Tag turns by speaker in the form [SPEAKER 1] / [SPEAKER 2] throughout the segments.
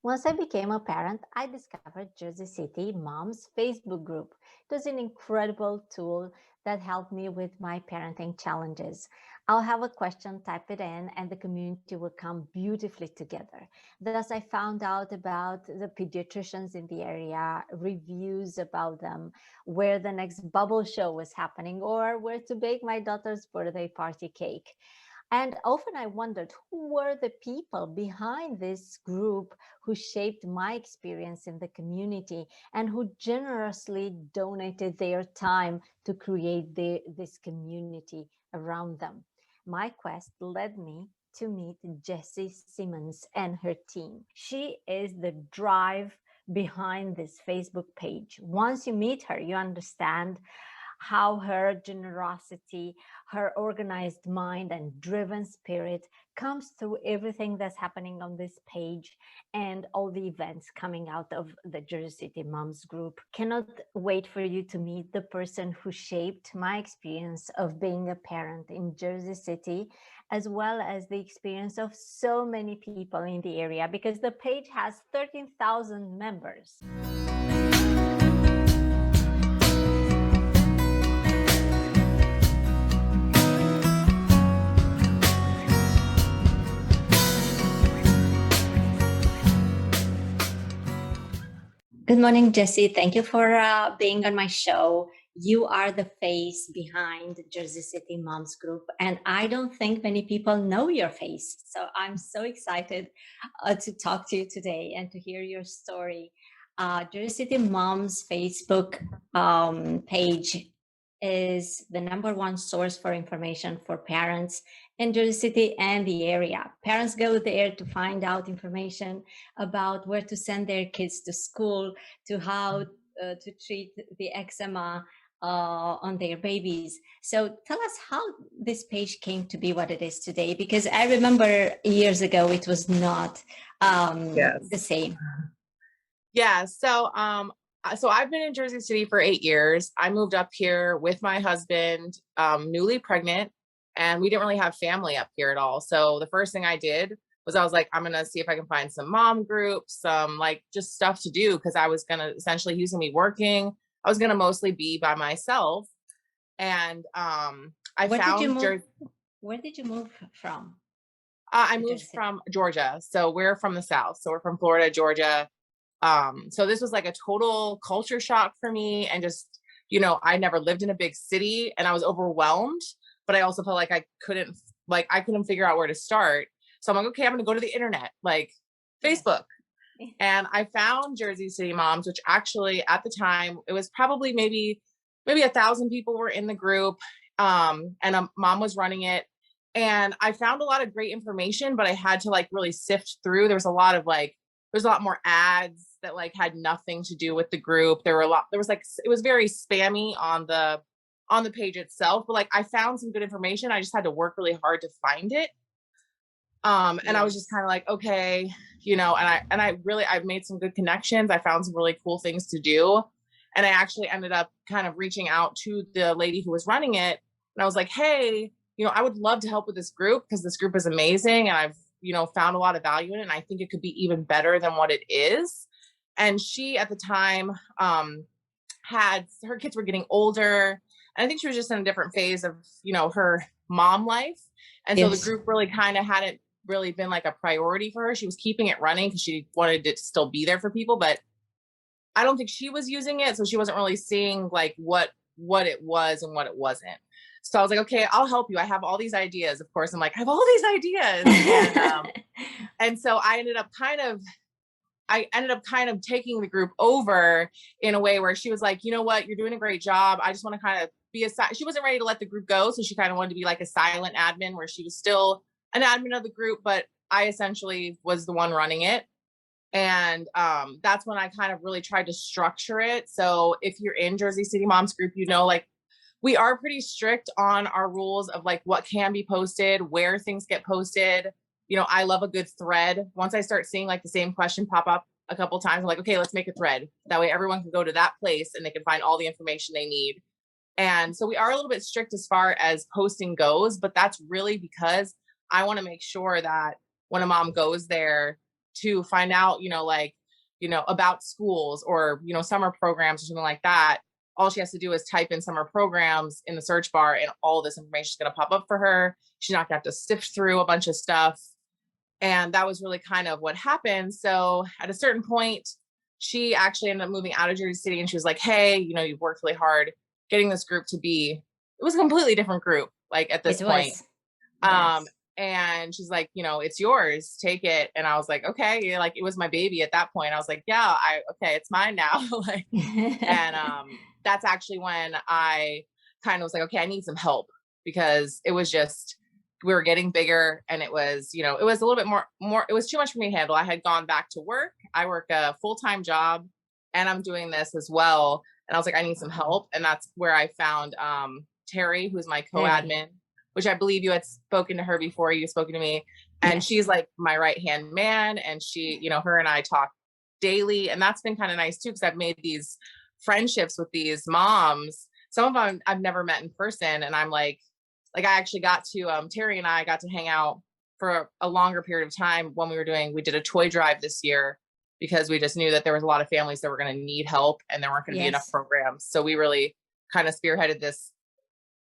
[SPEAKER 1] Once I became a parent, I discovered Jersey City Moms Facebook group. It was an incredible tool that helped me with my parenting challenges. I'll have a question, type it in, and the community will come beautifully together. Thus, I found out about the pediatricians in the area, reviews about them, where the next bubble show was happening, or where to bake my daughter's birthday party cake. And often I wondered who were the people behind this group who shaped my experience in the community and who generously donated their time to create this community around them. My quest led me to meet Jessie Simmons and her team. She is the drive behind this Facebook page. Once you meet her, you understand how her generosity, her organized mind, and driven spirit comes through everything that's happening on this page and all the events coming out of the Jersey City Moms group. Cannot wait for you to meet the person who shaped my experience of being a parent in Jersey City, as well as the experience of so many people in the area, because the page has 13,000 members. Good morning, Jessie. Thank you for being on my show. You are the face behind Jersey City Moms Group, and I don't think many people know your face. So I'm so excited to talk to you today and to hear your story. Jersey City Moms Facebook page is the number one source for information for parents in Jersey City and the area. Parents go there to find out information about where to send their kids to school, to how to treat the eczema on their babies. So tell us how this page came to be what it is today, because I remember years ago it was not the same.
[SPEAKER 2] Yeah. So I've been in Jersey City for 8 years. I moved up here with my husband, newly pregnant, and we didn't really have family up here at all. So the first thing I did was I was like, I'm gonna see if I can find some mom groups, some like just stuff to do because I was gonna essentially he was gonna be working. I was gonna mostly be by myself, and I
[SPEAKER 1] Where did you
[SPEAKER 2] found
[SPEAKER 1] move?
[SPEAKER 2] Jersey.
[SPEAKER 1] Where did you move from?
[SPEAKER 2] I
[SPEAKER 1] To
[SPEAKER 2] moved
[SPEAKER 1] Jersey City?
[SPEAKER 2] from Georgia, so we're from the South. So we're from Florida, Georgia. So this was like a total culture shock for me, and just I never lived in a big city, and I was overwhelmed, but I also felt like I couldn't figure out where to start. So I'm like, okay, I'm gonna go to the internet, like Facebook. And I found Jersey City Moms, which actually at the time it was probably maybe 1,000 people were in the group, and a mom was running it. And I found a lot of great information, but I had to like really sift through. There's a lot more ads that like had nothing to do with the group. There was like it was very spammy on the page itself, but like I found some good information. I just had to work really hard to find it. And I was just kind of like, okay, I've made some good connections. I found some really cool things to do. And I actually ended up kind of reaching out to the lady who was running it. And I was like, hey, I would love to help with this group because this group is amazing. And I've, found a lot of value in it. And I think it could be even better than what it is. And she at the time had her kids were getting older. And I think she was just in a different phase of, her mom life. And so the group really kind of hadn't really been like a priority for her. She was keeping it running because she wanted it to still be there for people, but I don't think she was using it. So she wasn't really seeing like what it was and what it wasn't. So I was like, okay, I'll help you. I have all these ideas. Of course, I'm like, I have all these ideas. And so I ended up kind of taking the group over in a way where she was like, you know what, you're doing a great job. I just want to kind of be she wasn't ready to let the group go. So she kind of wanted to be like a silent admin where she was still an admin of the group, but I essentially was the one running it. And that's when I kind of really tried to structure it. So if you're in Jersey City Moms group, like we are pretty strict on our rules of like what can be posted, where things get posted. I love a good thread. Once I start seeing like the same question pop up a couple times, I'm like, okay, let's make a thread. That way everyone can go to that place and they can find all the information they need. And so we are a little bit strict as far as posting goes, but that's really because I want to make sure that when a mom goes there to find out, like, about schools or, summer programs or something like that, all she has to do is type in summer programs in the search bar and all this information is going to pop up for her. She's not going to have to sift through a bunch of stuff. And that was really kind of what happened. So at a certain point, she actually ended up moving out of Jersey City, and she was like, hey, you've worked really hard getting this group to be, it was a completely different group, like at this point.
[SPEAKER 1] Yes.
[SPEAKER 2] And she's like, it's yours, take it. And I was like, okay, like it was my baby at that point. I was like, yeah, okay, it's mine now. Like, and that's actually when I kind of was like, okay, I need some help, because it was just, we were getting bigger, and it was, it was a little bit more, it was too much for me to handle. I had gone back to work. I work a full-time job, and I'm doing this as well. And I was like, I need some help. And that's where I found Terry, who's my co-admin, which I believe you had spoken to her before you spoken to me. And yes, she's like my right-hand man. And she, her and I talk daily. And that's been kind of nice too, because I've made these friendships with these moms. Some of them I've never met in person. And I'm like I actually got to, Terry and I got to hang out for a longer period of time when we did a toy drive this year, because we just knew that there was a lot of families that were going to need help and there weren't going to be enough programs. So we really kind of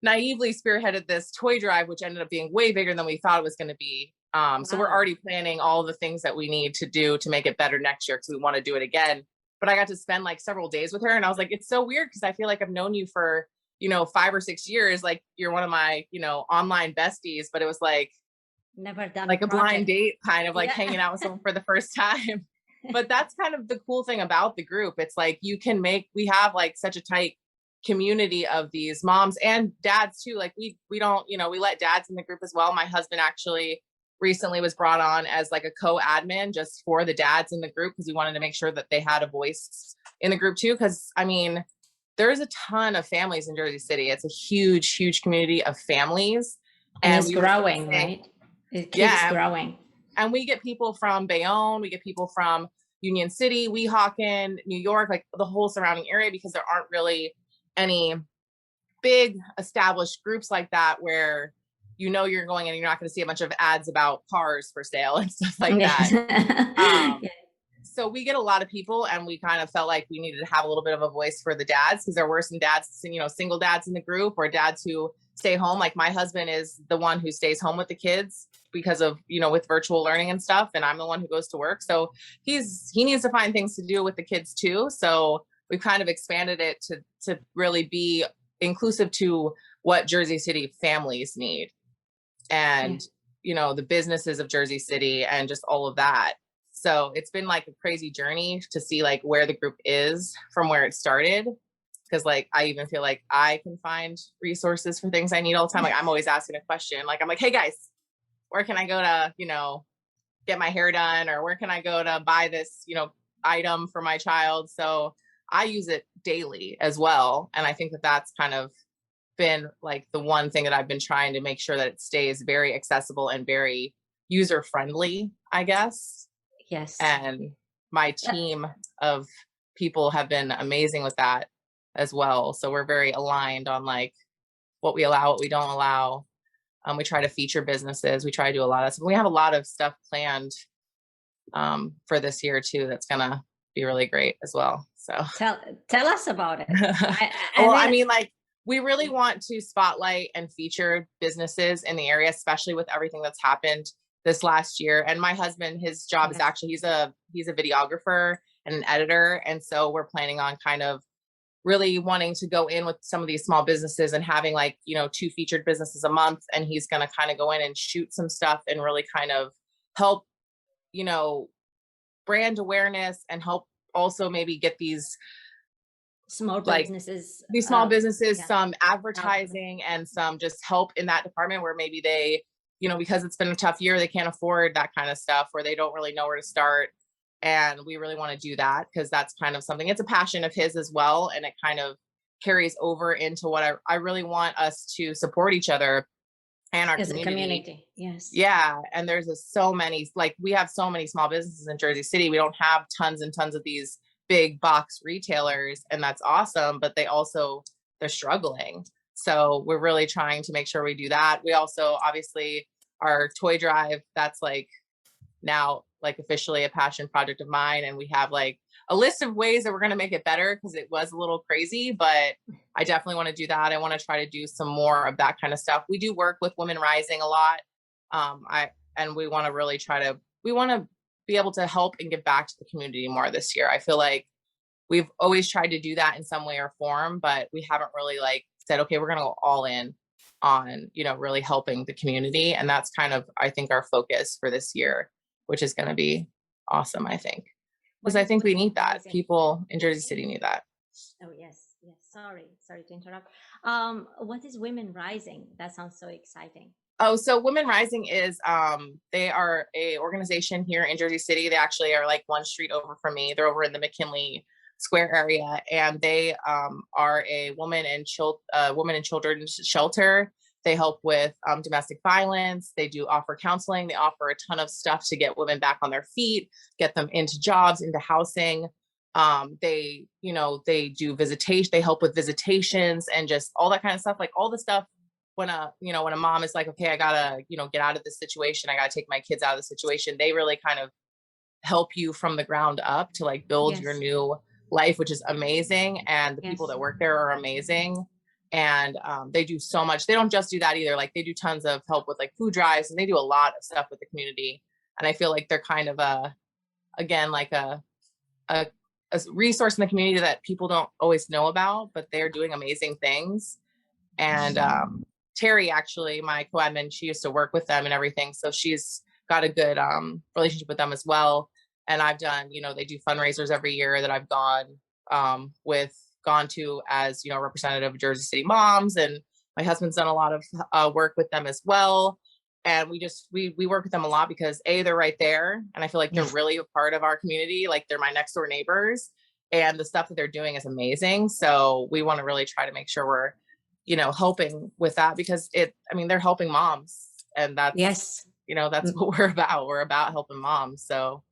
[SPEAKER 2] naively spearheaded this toy drive, which ended up being way bigger than we thought it was going to be. So we're already planning all the things that we need to do to make it better next year, because we want to do it again. But I got to spend like several days with her, and I was like, it's so weird, because I feel like I've known you for, 5 or 6 years. Like you're one of my, online besties, but it was like
[SPEAKER 1] never done
[SPEAKER 2] like a blind date, kind of like hanging out with someone for the first time. But that's kind of the cool thing about the group. It's like we have like such a tight community of these moms and dads too. Like we don't, we let dads in the group as well. My husband actually recently was brought on as like a co-admin just for the dads in the group, because we wanted to make sure that they had a voice in the group too. Because I mean, there's a ton of families in Jersey City. It's a huge, huge community of families,
[SPEAKER 1] and it's growing, right? It keeps growing.
[SPEAKER 2] And we get people from Bayonne, we get people from Union City, Weehawken, New York, like the whole surrounding area, because there aren't really any big established groups like that where you're going and you're not going to see a bunch of ads about cars for sale and stuff like that. So we get a lot of people, and we kind of felt like we needed to have a little bit of a voice for the dads, because there were some dads, single dads in the group, or dads who stay home. Like my husband is the one who stays home with the kids because of, with virtual learning and stuff. And I'm the one who goes to work. So he needs to find things to do with the kids too. So we've kind of expanded it to really be inclusive to what Jersey City families need, and, the businesses of Jersey City and just all of that. So it's been like a crazy journey to see like where the group is from where it started. Cause like, I even feel like I can find resources for things I need all the time. Like I'm always asking a question. Like, I'm like, hey guys, where can I go to, get my hair done? Or where can I go to buy this, item for my child? So I use it daily as well. And I think that that's kind of been like the one thing that I've been trying to make sure that it stays very accessible and very user friendly, I guess.
[SPEAKER 1] Yes.
[SPEAKER 2] And my team of people have been amazing with that as well. So we're very aligned on like what we allow, what we don't allow. We try to feature businesses. We try to do a lot of stuff. We have a lot of stuff planned for this year too. That's gonna be really great as well. So
[SPEAKER 1] tell us about it.
[SPEAKER 2] I mean, like we really want to spotlight and feature businesses in the area, especially with everything that's happened this last year. And my husband, his job is actually, he's a videographer and an editor. And so we're planning on kind of really wanting to go in with some of these small businesses and having like, 2 featured businesses a month. And he's going to kind of go in and shoot some stuff and really kind of help, brand awareness, and help also maybe get these
[SPEAKER 1] small businesses,
[SPEAKER 2] some advertising and some just help in that department where maybe they, because it's been a tough year, they can't afford that kind of stuff, or they don't really know where to start. And we really want to do that, because that's kind of something, it's a passion of his as well. And it kind of carries over into what I really want us to support each other and our community.
[SPEAKER 1] Yes.
[SPEAKER 2] Yeah. And there's so many, like we have so many small businesses in Jersey City. We don't have tons and tons of these big box retailers, and that's awesome, but they're struggling. So we're really trying to make sure we do that. We also, obviously, our toy drive, that's like now like officially a passion project of mine. And we have like a list of ways that we're going to make it better because it was a little crazy, but I definitely want to do that. I want to try to do some more of that kind of stuff. We do work with Women Rising a lot. And we want to really we want to be able to help and give back to the community more this year. I feel like we've always tried to do that in some way or form, but we haven't really like said, okay, we're going to go all in on, you know, really helping the community. And that's kind of, I think, our focus for this year, which is going to be awesome, I think. Because I think we need that. People in Jersey City need that.
[SPEAKER 1] Oh, yes. Yes. Sorry to interrupt. What is Women Rising? That sounds so exciting.
[SPEAKER 2] Oh, so Women Rising is, they are a organization here in Jersey City. They actually are like one street over from me. They're over in the McKinley Square area, and they are a woman and children's shelter. They help with domestic violence. They do offer counseling. They offer a ton of stuff to get women back on their feet, get them into jobs, into housing. They do visitation. They help with visitations and just all that kind of stuff. Like all the stuff when a mom is like, okay, I gotta, get out of this situation. I gotta take my kids out of the situation. They really kind of help you from the ground up to like build your new life, which is amazing. And the people that work there are amazing. And they do so much. They don't just do that either. Like they do tons of help with like food drives, and they do a lot of stuff with the community. And I feel like they're kind of a resource in the community that people don't always know about, but they're doing amazing things. And Terry, actually, my co-admin, she used to work with them and everything. So she's got a good relationship with them as well. And I've done, they do fundraisers every year that I've gone to as, representative of Jersey City moms. And my husband's done a lot of work with them as well. And we work with them a lot because they're right there. And I feel like they're really a part of our community. Like they're my next door neighbors, and the stuff that they're doing is amazing. So we want to really try to make sure we're, helping with that, because they're helping moms, and that's what we're about. We're about helping moms. So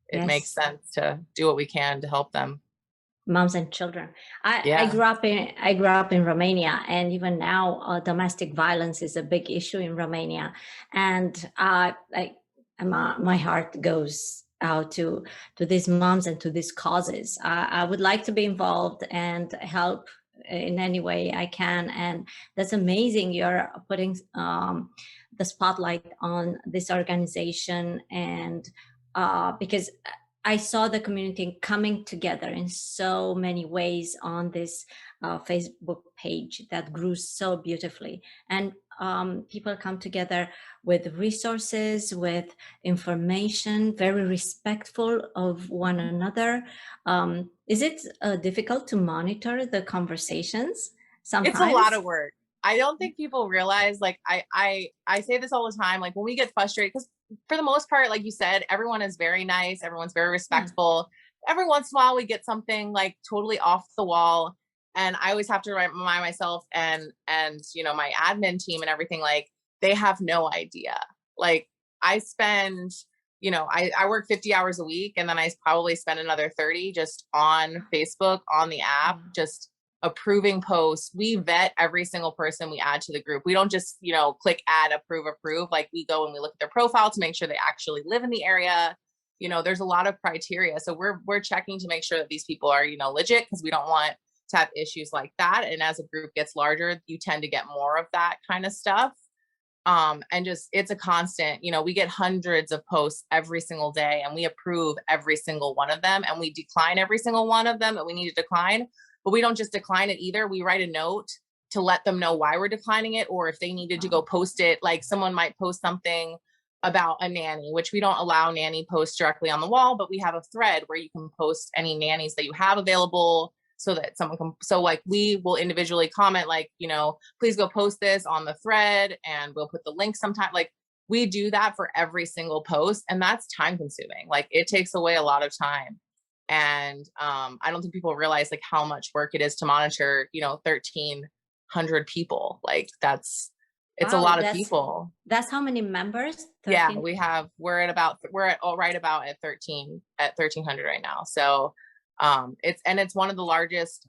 [SPEAKER 2] it makes sense to do what we can to help them.
[SPEAKER 1] Moms and children. I grew up in Romania, and even now domestic violence is a big issue in Romania. And my heart goes out to these moms and to these causes. I would like to be involved and help in any way I can. And that's amazing. You're putting the spotlight on this organization, and because I saw the community coming together in so many ways on this Facebook page that grew so beautifully. And people come together with resources, with information, very respectful of one another. Is it difficult to monitor the conversations sometimes?
[SPEAKER 2] It's a lot of work. I don't think people realize, like, I say this all the time, like when we get frustrated, because for the most part, like you said, everyone is very nice. Everyone's very respectful. Every once in a while we get something like totally off the wall. And I always have to remind myself and my admin team and everything, like they have no idea. Like I spend, I work 50 hours a week, and then I probably spend another 30 just on Facebook, on the app, just approving posts. We vet every single person we add to the group. We don't just, click add, approve. Like we go and we look at their profile to make sure they actually live in the area. There's a lot of criteria. So we're checking to make sure that these people are, legit, because we don't want to have issues like that. And as a group gets larger, you tend to get more of that kind of stuff. And just, it's a constant, we get hundreds of posts every single day, and we approve every single one of them, and we decline every single one of them that we need to decline. But we don't just decline it either. We write a note to let them know why we're declining it, or if they needed to go post it. Like someone might post something about a nanny, which we don't allow nanny posts directly on the wall, but we have a thread where you can post any nannies that you have available, so that someone can, so like we will individually comment, like, please go post this on the thread, and we'll put the link sometime. Like we do that for every single post, and that's time consuming. Like it takes away a lot of time. And I don't think people realize like how much work it is to monitor, 1,300 people. Like it's a lot of people.
[SPEAKER 1] That's how many members?
[SPEAKER 2] 13? Yeah, we're at right about at 1,300 right now. So it's one of the largest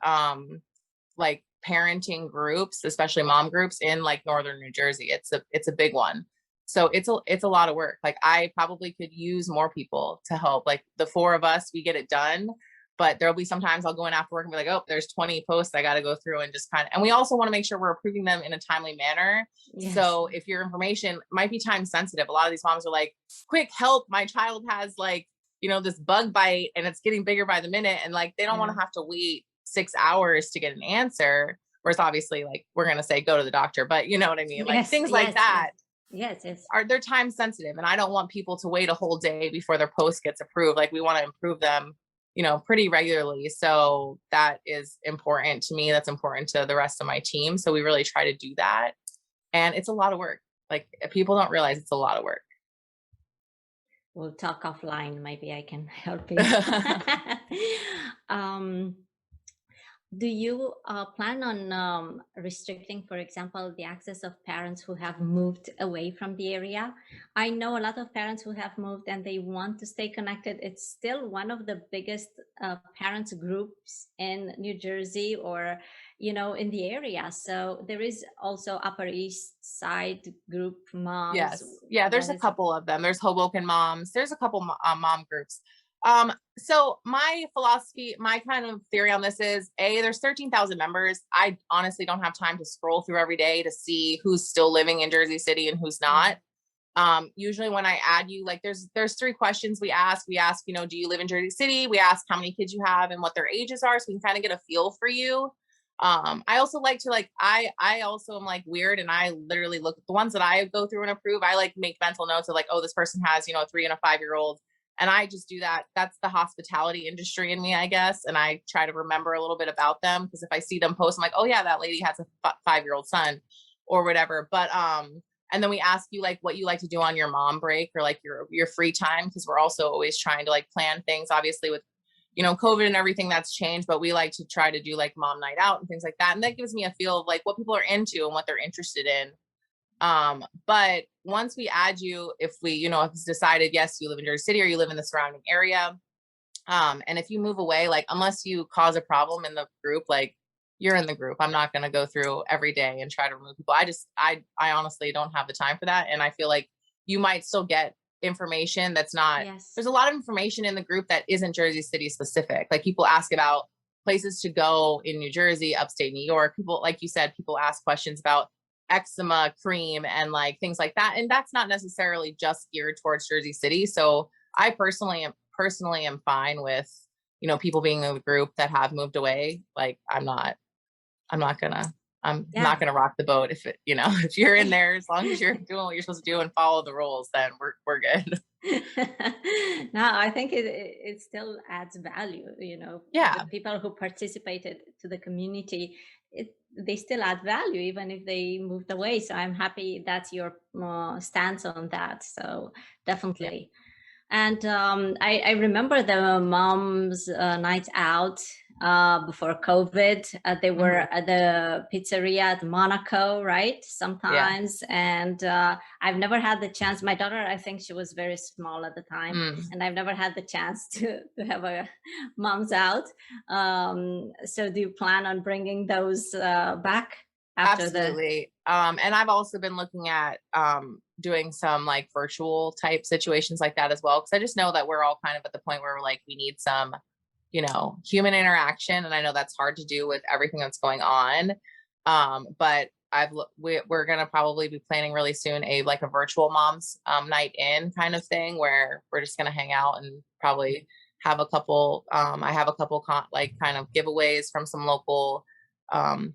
[SPEAKER 2] like parenting groups, especially mom groups in like northern New Jersey. It's a big one. So it's a lot of work. Like I probably could use more people to help. Like the four of us, we get it done. But there'll be sometimes I'll go in after work and be like, oh, there's 20 posts I got to go through and just kind of, and we also want to make sure we're approving them in a timely manner.
[SPEAKER 1] Yes.
[SPEAKER 2] So if your information might be time sensitive, a lot of these moms are like, quick help, my child has like, this bug bite and it's getting bigger by the minute. And like, they don't want to have to wait 6 hours to get an answer. Whereas obviously like, we're going to say, go to the doctor, but you know what I mean? Like things like that.
[SPEAKER 1] Yes.
[SPEAKER 2] They're time sensitive. And I don't want people to wait a whole day before their post gets approved. Like we want to improve them pretty regularly. So that is important to me. That's important to the rest of my team. So we really try to do that. And it's a lot of work. Like people don't realize it's a lot of work.
[SPEAKER 1] We'll talk offline. Maybe I can help you. Do you plan on restricting, for example, the access of parents who have moved away from the area? I know a lot of parents who have moved and they want to stay connected. It's still one of the biggest parents groups in New Jersey or, in the area. So there is also Upper East Side group moms.
[SPEAKER 2] Yes. Yeah, there's a couple of them. There's Hoboken moms. There's a couple mom groups. So my philosophy, my kind of theory on this is there's 13,000 members. I honestly don't have time to scroll through every day to see who's still living in Jersey City and who's not. Usually when I add you, like there's 3 questions we ask. We ask, do you live in Jersey City? We ask how many kids you have and what their ages are. So we can kind of get a feel for you. I also like to I also am like weird and I literally look at the ones that I go through and approve. I like make mental notes of like, oh, this person has, a 3 and a 5-year-old. And I just do that. That's the hospitality industry in me, I guess. And I try to remember a little bit about them because if I see them post, I'm like, oh yeah, that lady has a 5-year-old son or whatever. But, and then we ask you like what you like to do on your mom break or like your free time. Cause we're also always trying to like plan things, obviously with, COVID and everything that's changed, but we like to try to do like mom night out and things like that. And that gives me a feel of like what people are into and what they're interested in. But once we add you, if we, if it's decided, yes, you live in Jersey City or you live in the surrounding area. And if you move away, like, unless you cause a problem in the group, like you're in the group, I'm not going to go through every day and try to remove people. I honestly don't have the time for that. And I feel like you might still get information that's not, there's a lot of information in the group that isn't Jersey City specific. Like people ask about places to go in New Jersey, upstate New York. People, like you said, people ask questions about eczema cream and like things like that. And that's not necessarily just geared towards Jersey City. So I personally am fine with, people being in the group that have moved away. Like I'm not gonna rock the boat if you're in there, as long as you're doing what you're supposed to do and follow the rules, then we're good.
[SPEAKER 1] No, I think it still adds value,
[SPEAKER 2] Yeah.
[SPEAKER 1] the people who participated to the community, they still add value even if they moved away. So I'm happy that's your stance on that. So definitely. Yeah. And I remember the moms night out before COVID. They were at the pizzeria at Monaco, right? Sometimes. Yeah. And I've never had the chance. My daughter, I think she was very small at the time. And I've never had the chance to have a moms out. So do you plan on bringing those back?
[SPEAKER 2] Absolutely. And I've also been looking at doing some like virtual type situations like that as well. Cause I just know that we're all kind of at the point where we're like, we need some, human interaction. And I know that's hard to do with everything that's going on. But we're going to probably be planning really soon a virtual moms night in kind of thing where we're just going to hang out and probably have a couple, I have a couple kind of giveaways from some local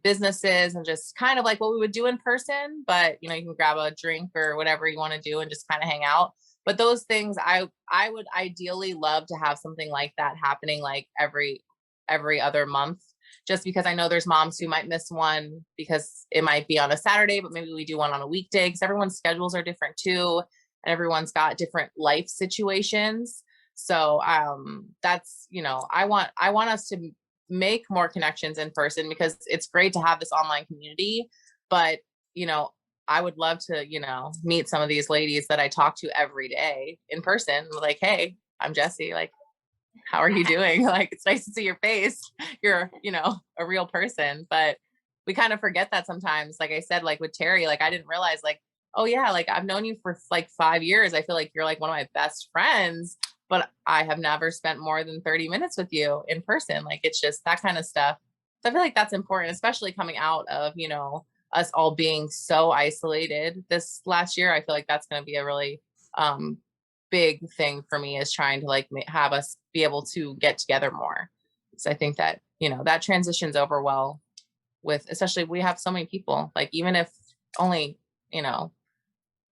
[SPEAKER 2] businesses and just kind of like what we would do in person, but you can grab a drink or whatever you want to do and just kind of hang out. But those things, I would ideally love to have something like that happening like every other month, just because I know there's moms who might miss one because it might be on a Saturday, but maybe we do one on a weekday because everyone's schedules are different too. And everyone's got different life situations. So that's, I want us to make more connections in person because it's great to have this online community, but I would love to meet some of these ladies that I talk to every day in person. Like, hey, I'm Jessie, like, how are you doing? Like, it's nice to see your face. You're a real person. But we kind of forget that sometimes. Like I said, like with Terry, like I didn't realize like oh yeah, like I've known you for like 5 years. I feel like you're like one of my best friends, but I have never spent more than 30 minutes with you in person. Like it's just that kind of stuff. So I feel like that's important, especially coming out of, us all being so isolated this last year. I feel like that's going to be a really um, big thing for me, is trying to like have us be able to get together more. So I think that, that transitions over well with, especially we have so many people, like even if only, you know,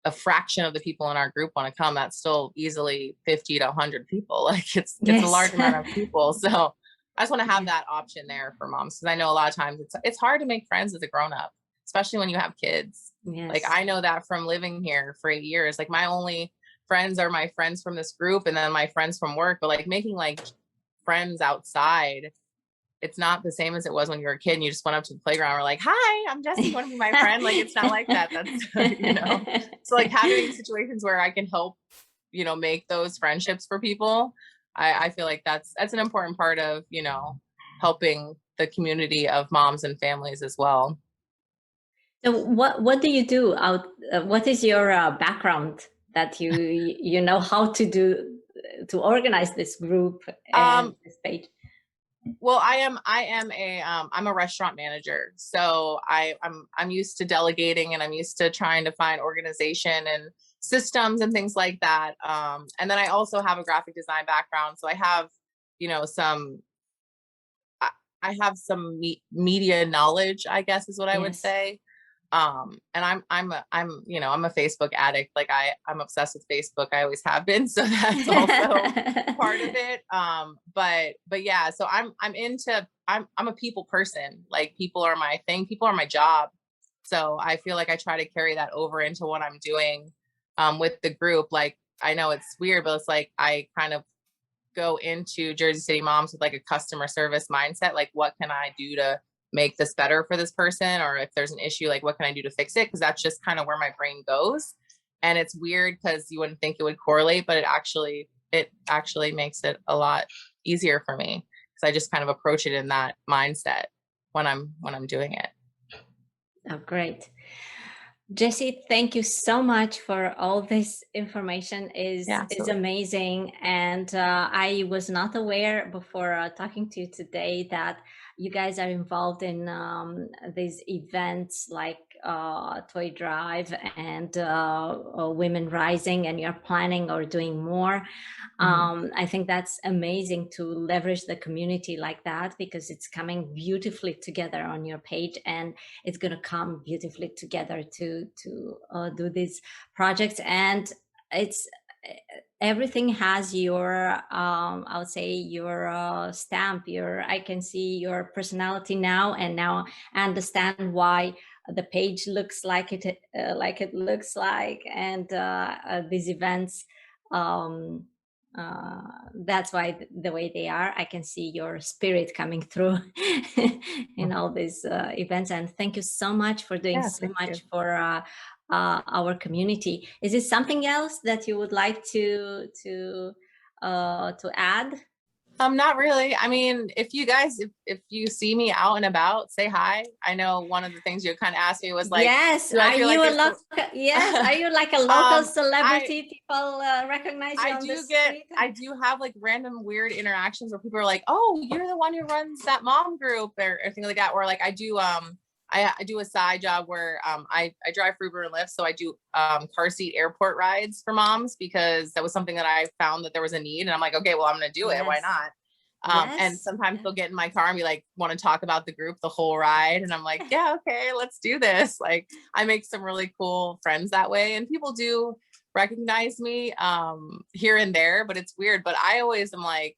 [SPEAKER 2] a fraction of the people in our group want to come, that's still easily 50 to 100 people. Like it's a
[SPEAKER 1] Yes.
[SPEAKER 2] large amount of people. So I just want to have
[SPEAKER 1] Yeah.
[SPEAKER 2] that option there for moms, because I know a lot of times it's hard to make friends as a grown up, especially when you have kids. Like
[SPEAKER 1] Yes.
[SPEAKER 2] I know that from living here for 8 years. Like my only friends are my friends from this group and then my friends from work. But like making like friends outside, it's not the same as it was when you were a kid and you just went up to the playground and were like, hi, I'm Jesse, you want to be my friend? Like it's not like that. That's so like having situations where I can help, make those friendships for people. I feel like that's an important part of, helping the community of moms and families as well.
[SPEAKER 1] So what do you do out? What is your background that you know how to do to organize this group and
[SPEAKER 2] Um,
[SPEAKER 1] this page?
[SPEAKER 2] well, I'm a restaurant manager. So I'm used to delegating, and I'm used to trying to find organization and systems and things like that. And then I also have a graphic design background. So I have, some I I have some media knowledge, I guess is what I would
[SPEAKER 1] Yes.
[SPEAKER 2] say. And I'm a Facebook addict. Like I'm obsessed with Facebook. I always have been. So that's also part of it. But yeah, so I'm a people person. Like people are my thing. People are my job. So I feel like I try to carry that over into what I'm doing with the group. Like I know it's weird, but it's like I kind of go into Jersey City Moms with like a customer service mindset. Like, what can I do to make this better for this person? Or if there's an issue, like, what can I do to fix it? Because that's just kind of where my brain goes. And it's weird because you wouldn't think it would correlate, but it actually makes it a lot easier for me, because I just kind of approach it in that mindset when I'm doing it.
[SPEAKER 1] Oh, great. Jesse, thank you so much for all this information.
[SPEAKER 2] Yeah,
[SPEAKER 1] Is
[SPEAKER 2] absolutely.
[SPEAKER 1] amazing, and I was not aware before talking to you today that you guys are involved in these events like Toy Drive and Women Rising, and you're planning or doing more.
[SPEAKER 2] Mhm.
[SPEAKER 1] I think that's amazing to leverage the community like that, because it's coming beautifully together on your page, and it's going to come beautifully together to do these projects. And it's everything has your I would say your stamp, your I can see your personality now, and now I understand why the page looks like it looks like, and these events, um uh, that's why the way they are. I can see your spirit coming through in all these events. And thank you so much for doing
[SPEAKER 2] Yeah,
[SPEAKER 1] so
[SPEAKER 2] thank you.
[SPEAKER 1] much for our community. Is there something else that you would like to add?
[SPEAKER 2] Not really. I mean, if you see me out and about, say hi. I know one of the things you kind of asked me was like,
[SPEAKER 1] Yes,
[SPEAKER 2] do I
[SPEAKER 1] are
[SPEAKER 2] feel
[SPEAKER 1] you
[SPEAKER 2] like
[SPEAKER 1] a
[SPEAKER 2] it's
[SPEAKER 1] local? Yes, are you like a local
[SPEAKER 2] um I
[SPEAKER 1] celebrity? People recognize you
[SPEAKER 2] I
[SPEAKER 1] on the
[SPEAKER 2] do get
[SPEAKER 1] street?
[SPEAKER 2] I do have like random weird interactions where people are like, "Oh, you're the one who runs that mom group," or things like that. Or like I do a side job where I drive for Uber and Lyft, so I do car seat airport rides for moms, because that was something that I found that there was a need, and I'm like, okay, well I'm gonna do it. Why
[SPEAKER 1] Yes,
[SPEAKER 2] not? And
[SPEAKER 1] yes,
[SPEAKER 2] sometimes
[SPEAKER 1] yes.
[SPEAKER 2] they'll get in my car and be like, want to talk about the group the whole ride, and I'm like, yeah, okay, let's do this. Like I make some really cool friends that way, and people do recognize me here and there, but it's weird. But I always am like,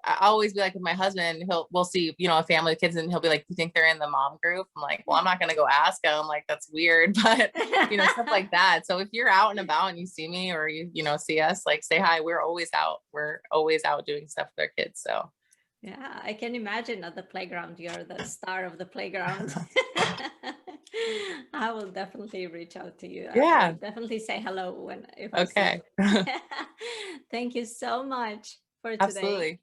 [SPEAKER 2] I always be like with my husband, we'll see, a family of kids, and he'll be like, you think they're in the mom group? I'm like, well, I'm not gonna go ask him, like that's weird. But stuff like that. So if you're out and about and you see me, or see us, like say hi. We're always out doing stuff with our kids. So
[SPEAKER 1] Yeah, I can imagine at the playground, you're the star of the playground. I will definitely reach out to you. I will
[SPEAKER 2] yeah.
[SPEAKER 1] definitely say hello if I see
[SPEAKER 2] Okay.
[SPEAKER 1] you. Thank you so much for today.
[SPEAKER 2] Absolutely.